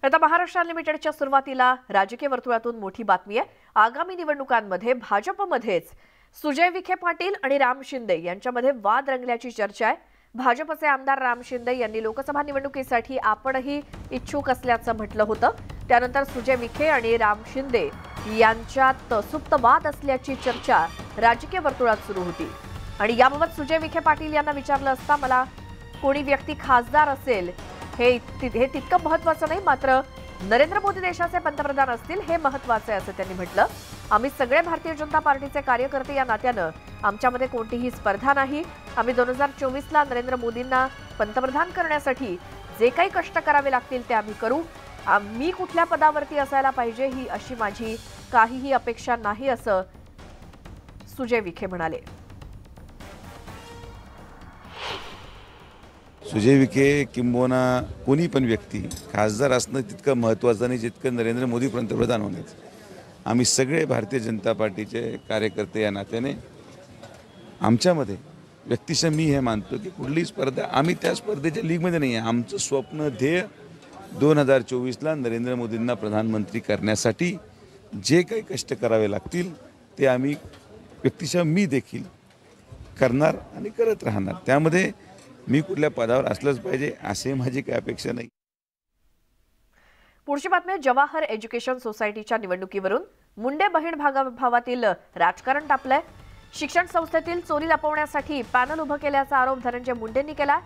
आता महाराष्ट्र अनलिमिटेडच्या सुरुवातीला राजकीय वर्तुळातून मोठी बातमी आहे। आगामी निवडणुकांमध्ये भाजपमध्येच सुजय विखे पाटील आणि राम शिंदे यांच्यामध्ये वाद रंगल्याची चर्चा आहे। भाजपचे आमदार राम शिंदे यांनी लोकसभा निवडणुकीसाठी आपणही इच्छुक असल्याचं म्हटलं होतं। त्यानंतर सुजय विखे आणि राम शिंदे यांच्यात सुप्त वाद असल्याची चर्चा राजकीय वर्तुळात सुरू होती आणि याबाबत सुजय विखे पाटील यांना विचारलं असता मला कोणी व्यक्ती खासदार असेल हे तितकं महत्त्वाचं नाही, मात्र नरेंद्र मोदी देशाचे पंतप्रधान असतील हे महत्त्वाचं आहे असं त्यांनी म्हटलं। आम्ही सगळे भारतीय जनता पार्टीचे कार्यकर्ते या नात्यानं आमच्यामध्ये कोणतीही स्पर्धा नाही। आम्ही 2024ला नरेंद्र मोदींना पंतप्रधान करण्यासाठी जे काही कष्ट करावे लागतील ते आम्ही करू। मी कुठल्या पदावरती असायला पाहिजे ही अशी माझी काहीही अपेक्षा नाही असं सुजय विखे म्हणाले। सुजय विखे किंबहुना कोणी पण व्यक्ती खासदार असणं तितकं महत्त्वाचं नाही जितकं नरेंद्र मोदी पंतप्रधान होण्याचं। आम्ही सगळे भारतीय जनता पार्टीचे कार्यकर्ते या नात्याने आमच्यामध्ये व्यक्तिशः मी हे मानतो की कुठलीही स्पर्धा आम्ही त्या स्पर्धेच्या लीगमध्ये नाही आहे। आमचं स्वप्न ध्येय 2024ला नरेंद्र मोदींना प्रधानमंत्री करण्यासाठी जे काही कष्ट करावे लागतील ते आम्ही व्यक्तिशः मी देखील करणार आणि करत राहणार। त्यामध्ये मी कुठल्या पदावर असलंच पाहिजे असे माझी काही अपेक्षा नाही। पुढची बातमी जवाहर एज्युकेशन सोसायटीच्या निवडणुकीवरून मुंडे बहीण भावातील राजकारण तापलंय। शिक्षण संस्थेतील चोरी लपवण्यासाठी पॅनल उभं केल्याचा आरोप धनंजय मुंडेंनी केला।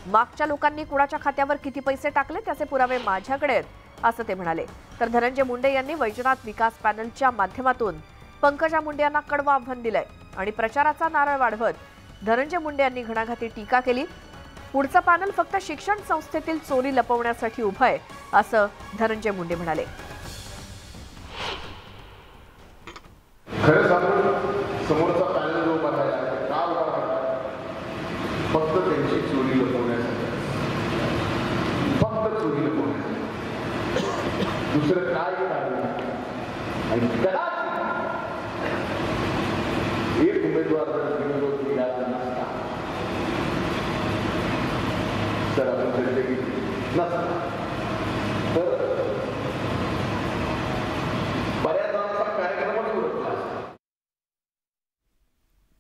मागच्या लोकांनी कुणाच्या खात्यावर किती पैसे टाकले त्याचे पुरावे माझ्याकडे आहेत असं ते म्हणाले। तर धनंजय मुंडे यांनी वैजनाथ विकास पॅनलच्या माध्यमातून पंकजा मुंडे यांना कडवं आव्हान दिलंय आणि प्रचाराचा नारळ वाढवत धनंजय मुंडे यांनी घणाघाती टीका केली। पुढचं पॅनल फक्त शिक्षण संस्थेतील चोरी लपवण्यासाठी उभं आहे असं धनंजय मुंडे म्हणाले। खरं सांगू समोरचा पॅनल जो उभा राहिला का उभा राहिला फक्त त्यांची चोरी लपवण्यासाठी, फक्त चोरी लपवण्यासाठी, दुसरं काय कारण आणि कदाचित एक उमेदवार जर विरोध मिळाला नसता तर आपण चर्चा केली नसता तर बऱ्याच जणांचा कार्यक्रमच उरकला असता।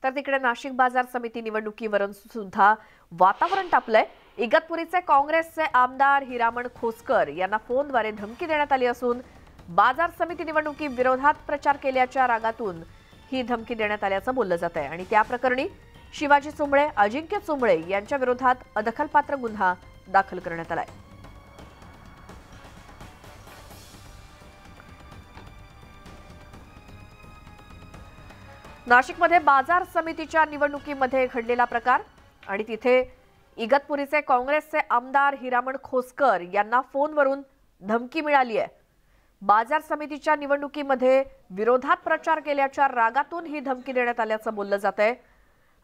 तर तिकडे नाशिक बाजार समिती निवडणुकीवरून सुद्धा वातावरण तापलंय। इगतपुरीचे काँग्रेसचे आमदार हिरामण खोसकर यांना फोनद्वारे धमकी देण्यात आली असून बाजार समिती निवडणुकी विरोधात प्रचार केल्याच्या रागातून ही धमकी देण्यात आल्याचं बोललं जात आहे आणि त्या प्रकरणी शिवाजी चुंबळे, अजिंक्य चुंबळे यांच्या विरोधात अदखलपात्र गुन्हा दाखल करण्यात आलाय। नाशिकमध्ये बाजार समितीच्या निवडणुकीमध्ये घडलेला प्रकार आणि तिथे इगतपुरीचे काँग्रेसचे आमदार हिरामण खोसकर यांना फोनवरून धमकी मिळाली आहे। बाजार समितीच्या निवडणुकीमध्ये विरोधात प्रचार केल्याच्या रागातून ही धमकी देण्यात आल्याचं बोललं जात आहे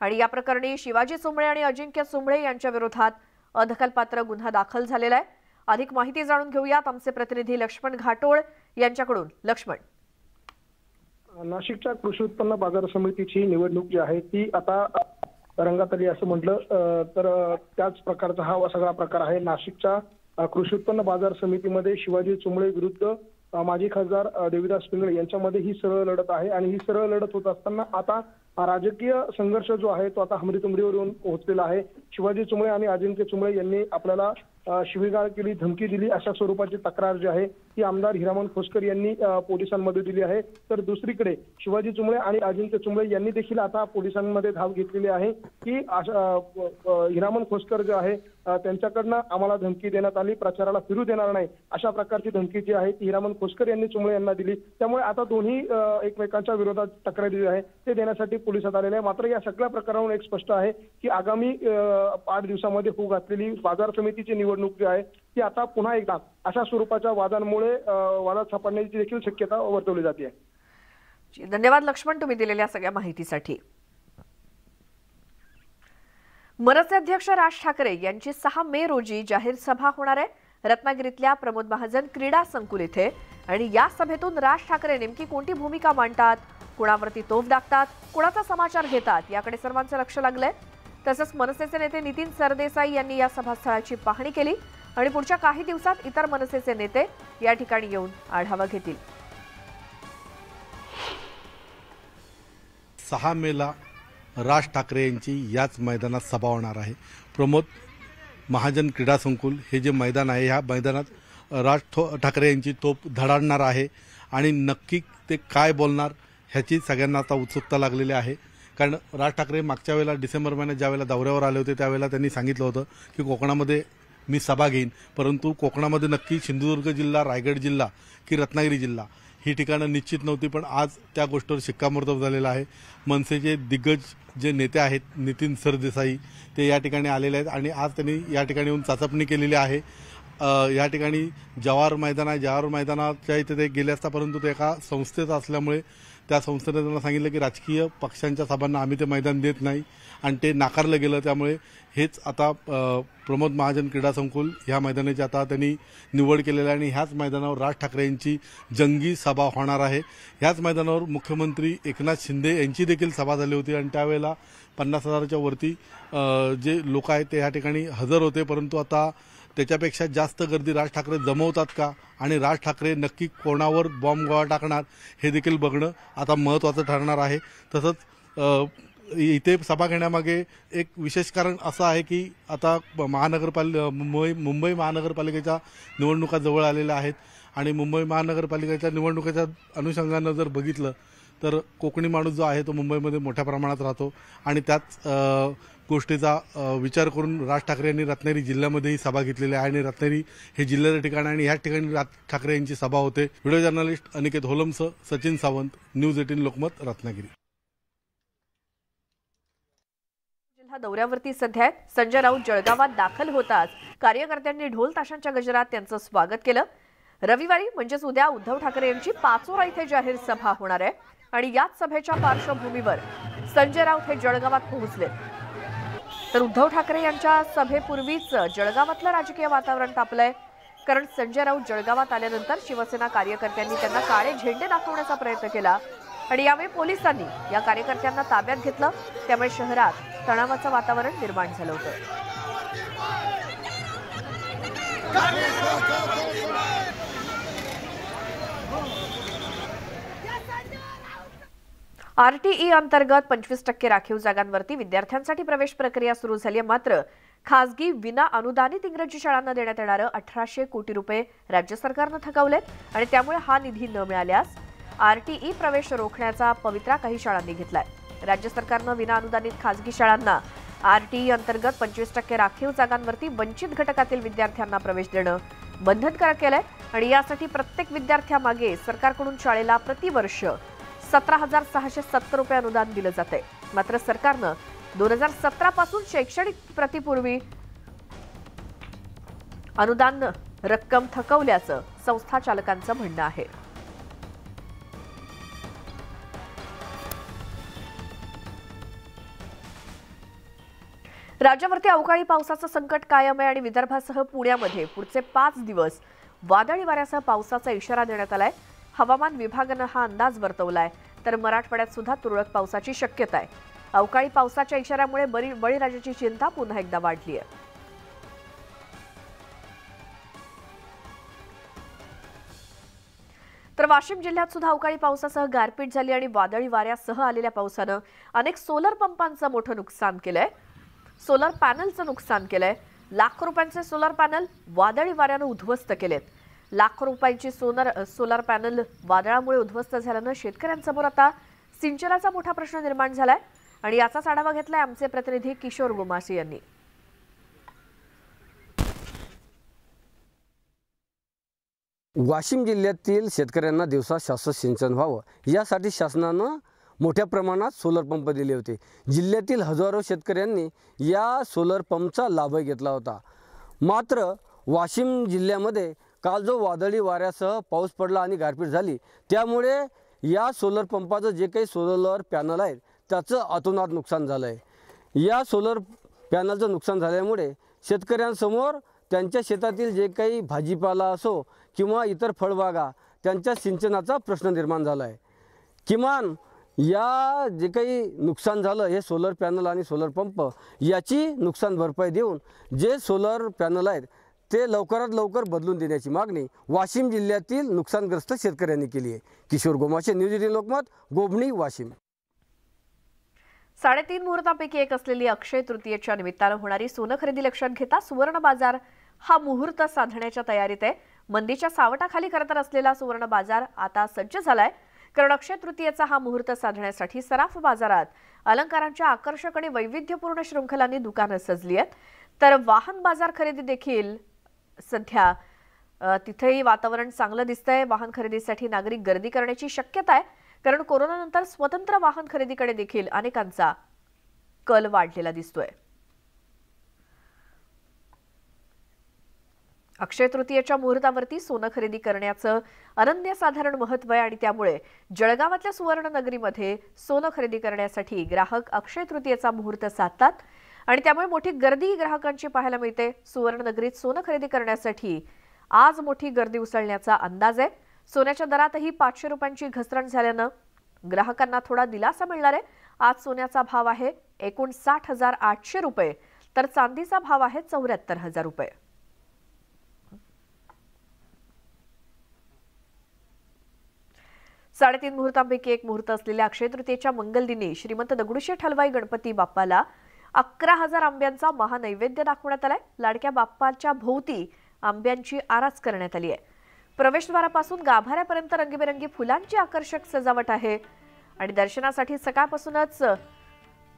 आणि या प्रकरणी शिवाजी चुंबळे आणि अजिंक्य चुंबळे यांच्या विरोधात अदखलपात्र गुन्हा दाखल झालेला आहे। अधिक माहिती जाणून घेऊयात आमचे प्रतिनिधी लक्ष्मण घाटोळ यांच्याकडून। लक्ष्मण, नाशिकच्या कृषी उत्पन्न बाजार समितीची निवडणूक जी आहे ती आता रंगात आली असं म्हटलं तर त्याच प्रकारचा हा सगळा प्रकार आहे। नाशिकच्या कृषी उत्पन्न बाजार समितीमध्ये शिवाजी चुंबळे विरुद्ध माजी खासदार देवीदास पिंगळे यांच्यामध्ये ही सरळ लढत आहे आणि ही सरळ लढत होत असताना आता राजकीय संघर्ष जो आहे तो आता हमरीतुमरीवरून पोहोचलेला आहे। शिवाजी चुंबळे आणि अजिंक्य चुंबळे यांनी आपल्याला शिवीगाळ केली, धमकी दिली अशा स्वरूपाची तक्रार जी आहे ती आमदार हिरामण खोसकर यांनी पोलिसांमध्ये दिली आहे। तर दुसरीकडे शिवाजी चुंबळे आणि अजिंक्य चुंबळे यांनी देखील आता पोलिसांमध्ये धाव घेतलेली आहे की हिरामण खोसकर जे आहे त्यांच्याकडनं आम्हाला धमकी देण्यात आली, प्रचाराला फिरू देणार नाही अशा प्रकारची धमकी जी आहे ती हिरामण खोसकर यांनी चुंबळे यांना दिली। त्यामुळे आता दोन्ही एकमेकांच्या विरोधात तक्रार दिली आहे ते देण्यासाठी पोलिसात आलेले आहे। मात्र या सगळ्या प्रकारावरून एक स्पष्ट आहे की आगामी 8 दिवसामध्ये होऊ घातलेली बाजार समितीची निवडणूक जी आहे ती आता पुन्हा एकदा अशा स्वरूपाच्या वादांमुळे वादात सापडण्याची देखील शक्यता वर्तवली जाते। धन्यवाद लक्ष्मण, तुम्ही दिलेल्या सगळ्या माहितीसाठी। मनसे अध्यक्ष राज ठाकरे यांची 6 मे रोजी जाहीर सभा होणार आहे रत्नागिरीतल्या प्रमोद महाजन क्रीडा संकुल इथे आणि या सभेतून राज ठाकरे नेमकी कोणती भूमिका मांडतात, कुणावरती तोफ टाकतात, कुणाचा समाचार घेतात याकडे सर्वांचं लक्ष लागलंय। तसंच मनसेचे नेते नितीन सरदेसाई यांनी या सभास्थळाची पाहणी केली आणि पुढच्या काही दिवसात इतर मनसेचे नेते या ठिकाणी येऊन आढावा घेतील. 6 मेला राज ठाकरे यांची याच मैदानात सभा होणार आहे. प्रमोद महाजन क्रीडा संकुल हे जे मैदान आहे, ह्या मैदानात राज ठाकरे यांची तोप धडाडणार आहे आणि नक्की ते काय बोलणार ह्याची सगळ्यांना आता उत्सुकता लागलेली आहे. कारण राज ठाकरे मागच्या वेळेला डिसेंबर महिन्यात ज्यावेळेला दौऱ्यावर आले होते त्यावेळेला त्यांनी सांगितलं होतं की कोकणामध्ये मी सभा घेईन, परंतु कोकणामध्ये नक्की सिंधुदुर्ग जिल्हा, रायगड जिल्हा की रत्नागिरी जिल्हा ही ठिकाणं निश्चित नव्हती, पण आज त्या गोष्टीवर शिक्कामोर्तब झालेलं आहे. मनसेचे दिग्गज जे नेते आहेत नितीन सरदेसाई ते या ठिकाणी आलेले आहेत आणि आज त्यांनी या ठिकाणी येऊन चाचपणी केलेली आहे. या ठिकाणी जवाहर मैदान आहे, जवाहर मैदानाच्या इथे ते गेले असता, परंतु ते एका संस्थेचं असल्यामुळे त्या संस्थेने त्यांना सांगितलं की राजकीय पक्षांच्या सभांना आम्ही ते मैदान देत नाही आणि ते नाकारलं गेलं. त्यामुळे हेच आता प्रमोद महाजन क्रीडा संकुल ह्या मैदानाची आता त्यांनी निवड केलेली आहे आणि ह्याच मैदानावर राज ठाकरे यांची जंगी सभा होणार आहे. ह्याच मैदानावर मुख्यमंत्री एकनाथ शिंदे यांची देखील सभा झाली होती आणि त्यावेळेला 50,000च्या वरती जे लोक आहेत ते ह्या ठिकाणी हजर होते, परंतु आता त्याच्यापेक्षा जास्त गर्दी राज ठाकरे जमवतात का आणि राज ठाकरे नक्की कोणावर बॉम्ब गोळा टाकणार हे देखील बघणं आता महत्त्वाचं ठरणार आहे. तसंच इथे सभा घेण्यामागे एक विशेष कारण असं आहे की आता मुंबई महानगरपालिकेच्या निवडणुका जवळ आलेल्या आहेत आणि मुंबई महानगरपालिकेच्या निवडणुकीच्या अनुषंगानं जर बघितलं तर कोकणी माणूस जो आहे तो मुंबईमध्ये मोठ्या प्रमाणात राहतो आणि त्याच गोष्टीचा विचार करून राज ठाकरे यांनी रत्नागिरी जिल्ह्यामध्येही सभा घेतलेली आहे आणि रत्नागिरी हे जिल्ह्याचं ठिकाण आहे आणि ह्याच ठिकाणी राज ठाकरे यांची सभा होते. व्हिडिओ जर्नलिस्ट अनिकेत होलमसह सचिन सावंत, न्यूज 18 लोकमत, रत्नागिरी. जिल्हा दौऱ्यावरती सध्या संजय राऊत जळगावात दाखल होताच कार्यकर्त्यांनी ढोल ताशांच्या गजरात त्यांचं स्वागत केलं. रविवारी म्हणजेच उद्या उद्धव ठाकरे यांची पाचोरा इथे जाहीर सभा होणार आहे आणि याच सभेच्या पार्श्वभूमीवर संजय राऊत हे जळगावात पोहोचले. तर उद्धव ठाकरे यांच्या सभेपूर्वीच जळगावातलं राजकीय वातावरण तापलंय, कारण संजय राऊत जळगावात आल्यानंतर शिवसेना कार्यकर्त्यांनी त्यांना काळे झेंडे दाखवण्याचा प्रयत्न केला आणि यावेळी पोलिसांनी या कार्यकर्त्यांना ताब्यात घेतलं. त्यामुळे शहरात तणावाचं वातावरण निर्माण झालं होतं. आरटीई अंतर्गत 25% राखीव जागांवरती विद्यार्थ्यांसाठी प्रवेश प्रक्रिया सुरू झाली आहे. मात्र खासगी विना अनुदानित इंग्रजी शाळांना देण्यात येणारं 1800 कोटी रुपये राज्य सरकारनं थकवलेत आणि त्यामुळे हा निधी न मिळाल्यास आरटीई प्रवेश रोखण्याचा पवित्रा काही शाळांनी घेतलाय. राज्य सरकारनं विना अनुदानित खासगी शाळांना आरटीई अंतर्गत 25% राखीव जागांवरती वंचित घटकातील विद्यार्थ्यांना प्रवेश देणं बंधनकारक केलंय आणि यासाठी प्रत्येक विद्यार्थ्यामागे सरकारकडून शाळेला प्रतिवर्ष 17,670 रुपये अनुदान दिलं जाते. मात्र सरकारनं 2017 पासून शैक्षणिक प्रतिपूर्वी अनुदान रक्कम थकवल्याचं संस्था चालकांचं म्हणणं आहे. राज्यावरती अवकाळी पावसाचं संकट कायम आहे आणि विदर्भासह पुण्यामध्ये पुढचे 5 दिवस वादळी वाऱ्यासह पावसाचा इशारा देण्यात आलाय. हवामान विभागानं हा अंदाज वर्तवलाय, तर मराठवाड्यात सुद्धा तुरळक पावसाची शक्यता आहे. अवकाळी पावसाच्या इशाऱ्यामुळे बळीराजाची चिंता पुन्हा एकदा वाढली आहे. तर वाशिम जिल्ह्यात सुद्धा अवकाळी पावसासह गारपीट झाली आणि वादळी वाऱ्यासह आलेल्या पावसानं अनेक सोलर पंपांचं मोठं नुकसान केलंय. सोलर पॅनलचं नुकसान केलंय. लाखो रुपयांचे सोलर पॅनल वादळी वाऱ्यानं उद्ध्वस्त केलेत. लाखो रुपयांची सोलर पॅनल वादळामुळे उद्ध्वस्त झाल्यानं शेतकऱ्यांसमोर आता सिंचनाचा मोठा प्रश्न निर्माण झालाय आणि याचाच आढावा घेतलाय आमचे प्रतिनिधी किशोर गोमासे यांनी. वाशिम जिल्ह्यातील शेतकऱ्यांना दिवसा शाश्वत सिंचन व्हावं यासाठी शासनानं मोठ्या प्रमाणात सोलर पंप दिले होते. जिल्ह्यातील हजारो शेतकऱ्यांनी या सोलर पंपचा लाभ घेतला होता. मात्र वाशिम जिल्ह्यामध्ये काल जो वादळी वाऱ्यासह पाऊस पडला आणि गारपीट झाली, त्यामुळे या सोलर पंपाचं जे काही सोलर पॅनल आहेत त्याचं अतोनात नुकसान झालं आहे. या सोलर पॅनलचं नुकसान झाल्यामुळे शेतकऱ्यांसमोर त्यांच्या शेतातील जे काही भाजीपाला असो किंवा इतर फळबागा त्यांच्या सिंचनाचा प्रश्न निर्माण झाला आहे. किमान या जे काही नुकसान झालं हे सोलर पॅनल आणि सोलर पंप याची नुकसान भरपाई देऊन जे सोलर पॅनल आहेत ते लवकरात लवकर बदलून देण्याची मागणी वाशिम जिल्ह्यातील नुकसानग्रस्त शेतकऱ्यांनी केली आहे. किशोर गोमाशे, न्यूज 18 लोकमत, गोबणी, वाशिम. 3.5 मुहूर्तांपैकी एक असलेली अक्षय तृतीयेच्या निमित्तानं होणारी सोनं खरेदी लक्षात घेता सुवर्ण बाजार हा मुहूर्त साधण्याच्या तयारीत आहे. मंदीच्या सावटाखाली खरतर असलेला सुवर्ण बाजार आता सज्ज झालाय, कारण अक्षय तृतीयेचा हा मुहूर्त साधण्यासाठी सराफ बाजारात अलंकारांच्या आकर्षक आणि वैविध्यपूर्ण शृंखलांनी दुकानं सजली आहेत. तर वाहन बाजार खरेदी देखील सध्या तिथेही वातावरण चांगलं दिसतंय. वाहन खरेदीसाठी नागरिक गर्दी करण्याची शक्यता आहे, कारण कोरोनानंतर स्वतंत्र वाहन खरेदीकडे देखील अनेकांचा कल वाढलेला दिसतोय. अक्षय तृतीयेच्या मुहूर्तावरती सोनं खरेदी करण्याचं अनन्यसाधारण महत्त्व आहे आणि त्यामुळे जळगावातल्या सुवर्ण नगरीमध्ये सोनं खरेदी करण्यासाठी ग्राहक अक्षय तृतीयेचा मुहूर्त साधतात आणि त्यामुळे मोठी गर्दी ग्राहकांची पाहायला मिळते. सुवर्ण नगरीत सोनं खरेदी करण्यासाठी आज मोठी गर्दी उसळण्याचा अंदाज आहे. सोन्याच्या दरातही 500 रुपयांची घसरण झाल्यानं ग्राहकांना थोडा दिलासा मिळणार आहे. आज सोन्याचा भाव आहे 59,800 रुपये, तर चांदीचा भाव आहे 74,000 रुपये. साडेतीन मुहूर्तांपैकी एक मुहूर्त असलेल्या अक्षय तृतीयेच्या मंगलदिनी श्रीमंत दगडूशेठ हलवाई गणपती बाप्पाला 11,000 आंब्यांचा महानैवेद्य दाखवण्यात आलाय. लाडक्या बाप्पाच्या भोवती आंब्यांची आरास करण्यात आली आहे. प्रवेशद्वारापासून गाभाऱ्यापर्यंत रंगीबेरंगी फुलांची आकर्षक सजावट आहे आणि दर्शनासाठी सकाळपासूनच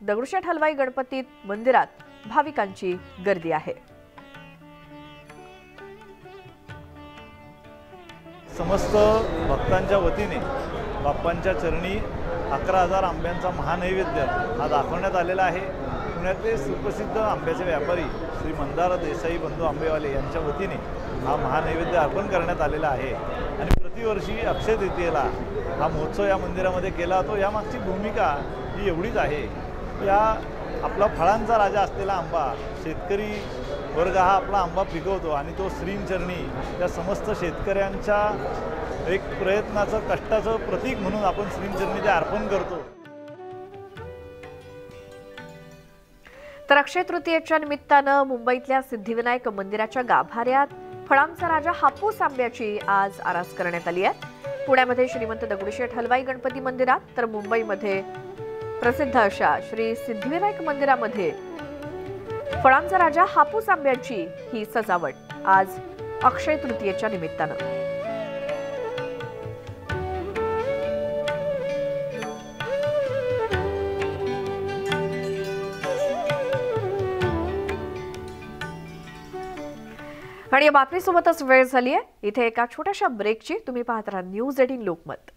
दगडूशेठ हलवाई गणपती मंदिरात भाविकांची गर्दी आहे. समस्त भक्तांच्या वतीने बाप्पांच्या चरणी 11,000 आंब्यांचा महानैवेद्य हा दाखवण्यात आलेला आहे. पुण्यातले सुप्रसिद्ध आंब्याचे व्यापारी श्री मंदार देसाई बंधू आंबेवाले यांच्या वतीने हा महानैवेद्य अर्पण करण्यात आलेला आहे. आणि प्रतिवर्षी अक्षय तृतीयेला हा महोत्सव या मंदिरामध्ये केला जातो. यामागची भूमिका ही एवढीच आहे, या आपला फळांचा राजा असलेला आंबा, शेतकरी वर्ग हा आपला आंबा पिकवतो आणि तो श्रींचरणी त्या समस्त शेतकऱ्यांच्या एक प्रयत्नाचं, कष्टाचं प्रतीक म्हणून आपण श्रींचरणी ते अर्पण करतो. तर अक्षय तृतीयेच्या निमित्तानं मुंबईतल्या सिद्धिविनायक मंदिराच्या गाभाऱ्यात फळांचा राजा हापूस आंब्याची आज आरास करण्यात आली आहे. पुण्यामध्ये श्रीमंत दगडूशेठ हलवाई गणपती मंदिरात, तर मुंबईमध्ये प्रसिद्ध अशा श्री सिद्धिविनायक मंदिरामध्ये फळांचा राजा हापूस आंब्याची ही सजावट आज अक्षय तृतीयेच्या निमित्तानं. आणि या बातमीसोबतच वेळ झाली आहे इथे एका छोट्याशा ब्रेकची. तुम्ही पाहत राहा न्यूज 18 लोकमत.